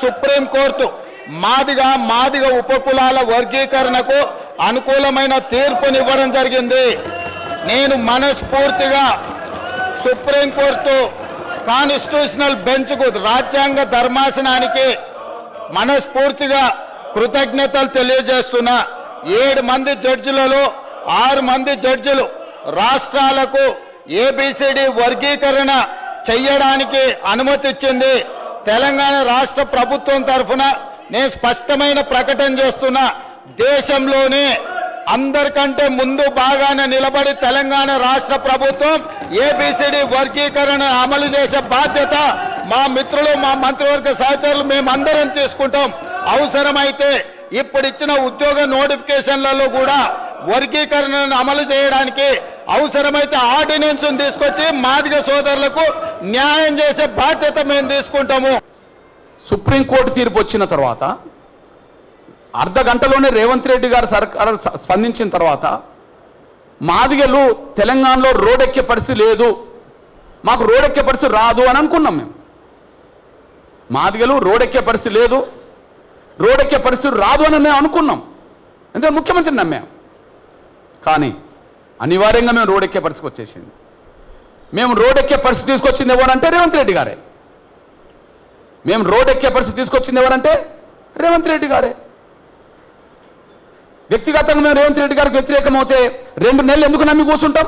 Supreme court Madiga ఉపకులాల వర్గీకరణకు అనుకూలమైన తీర్పునివ్వడం జరిగింది. నేను మనస్ఫూర్తిగా సుప్రీంకోర్టు కాన్స్టిట్యూషనల్ బెంచ్కు రాజ్యాంగ ధర్మాసనానికి మనస్ఫూర్తిగా కృతజ్ఞతలు తెలియజేస్తున్నా. 7 మంది జడ్జిలలో 6 మంది జడ్జిలు రాష్ట్రాలకు ఏబిసిడి వర్గీకరణ చెయ్యడానికి అనుమతి ఇచ్చింది. తెలంగాణ రాష్ట్ర ప్రభుత్వం తరఫున నేను స్పష్టమైన ప్రకటన చేస్తున్నా. దేశంలోనే అందరికంటే ముందు బాగానే నిలబడి తెలంగాణ రాష్ట్ర ప్రభుత్వం ఏబిసిడి వర్గీకరణ అమలు చేసే బాధ్యత మా మిత్రులు, మా మంత్రివర్గ సహచరులు మేమందరం తీసుకుంటాం. అవసరమైతే ఇప్పుడు ఇచ్చిన ఉద్యోగ నోటిఫికేషన్లలో కూడా వర్గీకరణను అమలు చేయడానికి అవసరమైతే ఆర్డినెన్స్ తీసుకొచ్చి మాదిగ సోదరులకు న్యాయం చేసే బాధ్యత మేము తీసుకుంటాము. సుప్రీంకోర్టు తీర్పు వచ్చిన తర్వాత అర్ధ గంటలోనే రేవంత్ రెడ్డి గారు సర్కారు స్పందించిన తర్వాత మాదిగలు తెలంగాణలో రోడ్డెక్కే పరిస్థితి లేదు, మాకు రోడ్డెక్కే పరిస్థితి రాదు అని అనుకున్నాం. మేము మాదిగలు రోడ్డెక్కే పరిస్థితి లేదు, రోడ్డెక్కే పరిస్థితి రాదు అని మేము అనుకున్నాం. ఎందుకంటే ముఖ్యమంత్రిని నమ్మాం. కానీ అనివార్యంగా మేము రోడ్డెక్కే పరిస్థితికి వచ్చేసింది. మేము రోడ్డెక్కే పరిస్థితి తీసుకొచ్చింది ఎవరంటే రేవంత్ రెడ్డి గారే. మేము రోడ్డెక్కే పరిస్థితి తీసుకొచ్చింది ఎవరంటే రేవంత్ రెడ్డి గారే. వ్యక్తిగతంగా మేము రేవంత్ రెడ్డి గారికి వ్యతిరేకమవుతే 2 నెలలు ఎందుకు నమ్మి కూర్చుంటాం?